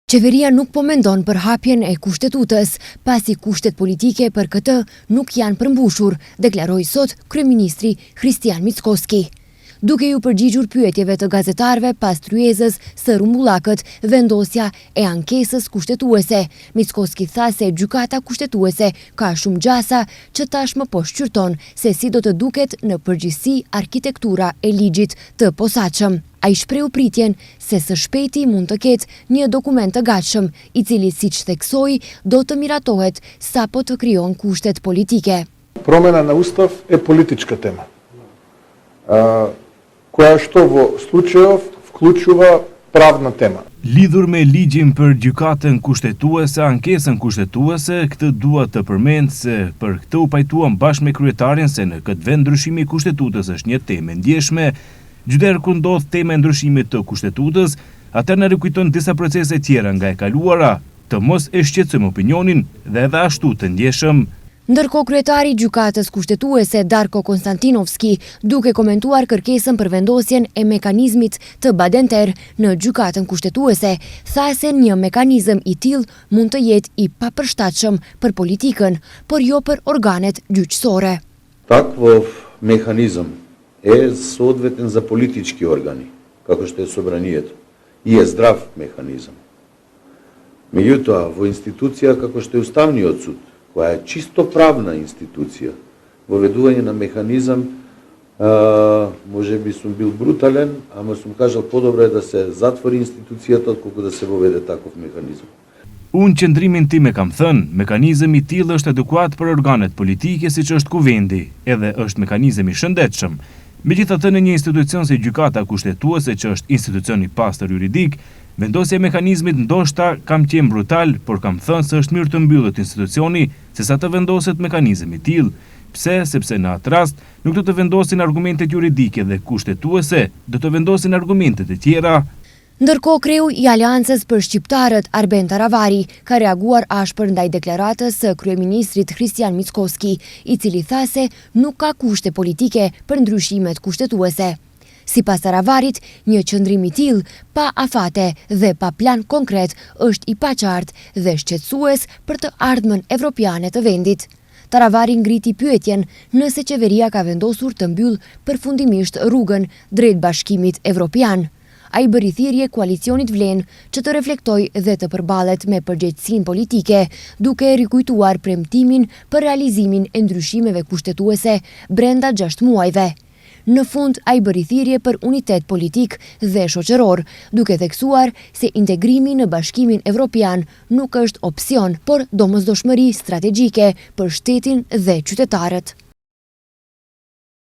Qeveria nuk po mendon për hapjen e kushtetutës, pasi kushtet politike për këtë nuk janë përmbushur, deklaroi sot kryeministri Kristian Mickoski. Duke ju përgjigjur pyetjeve të gazetarëve pas tryezës së rumbullakët, vendosja e ankesës kushtetuese, Mickoski tha se gjykata kushtetuese ka shumë gjasa që tashmë po shqyrton se si do të duket në përgjithësi arkitektura e ligjit të posaçëm. Ai shprehu pritjen se së shpejti mund të ketë një dokument të gatshëm, i cili siç theksoi do të miratohet sapo të krijon kushtet politike. Promena na Ustav je politička tema, koja što vo slučajov vključuje pravna tema. Lidhur me ligjin për gjykatën kushtetuese, ankesën kushtetuese, këtë dua të përmend se për këtë u pajtuam bashkë me kryetarin se në këtë vend ndryshimi i kushtetutës është një temë ndjeshme. Gjyder ku ndodh tema e ndryshimit të kushtetutës, atëherë na rikujton disa procese tjera nga e kaluara, të mos e shqetësojmë opinionin dhe edhe ashtu të ndjeshëm. Ndërkohë kryetari i gjykatës kushtetuese Darko Konstantinovski, duke komentuar kërkesën për vendosjen e mekanizmit të badenter në gjykatën kushtetuese, tha se një mekanizëm i tillë mund të jetë i papërshtatshëm për politikën, por jo për organet gjyqësore. Takvov mehanizëm je soodvetan za politički organi, kako što je sobranijeto, i je zdrav mehanizam. Međutim, vo institucija kako što je Ustavni sud, koja je čisto pravna institucija, voveduvanje na mehanizam može bi sum bil brutalen, ama sum kažal podobro je da se zatvori institucijata koliko da se vovede takov mehanizam. Unë qëndrimin tim e kam thënë, mekanizëm i tillë është edukuat për organet politike siç është kuvendi, edhe është mekanizëm i shëndetshëm. Megjithatë, në një institucion si gjykata kushtetuese, që është institucion i pastër juridik, vendosja e mekanizmit ndoshta kam qenë brutal, por kam thënë se është mirë të mbyllet institucioni sesa të vendoset mekanizëm i tillë. Pse? Sepse në atë rast nuk do të vendosin argumentet juridike dhe kushtetuese, do të vendosin argumentet e tjera. Ndërkohë, kreu i Aleancës për Shqiptarët, Arben Taravari, ka reaguar ashpër ndaj deklaratës së kryeministrit Kristian Mickoski, i cili tha se nuk ka kushte politike për ndryshimet kushtetuese. Sipas Taravarit, një qëndrim i tillë, pa afate dhe pa plan konkret, është i paqartë dhe shqetësues për të ardhmen evropiane të vendit. Taravari ngriti pyetjen nëse qeveria ka vendosur të mbyllë përfundimisht rrugën drejt Bashkimit Evropian. Ai bëri thirrje koalicionit Vlen që të reflektojë dhe të përballet me përgjegjësinë politike, duke rikujtuar premtimin për realizimin e ndryshimeve kushtetuese brenda 6 muajve. Në fund, ai bëri thirrje për unitet politik dhe shoqëror, duke theksuar se integrimi në Bashkimin Evropian nuk është opsion, por domosdoshmëri strategjike për shtetin dhe qytetarët.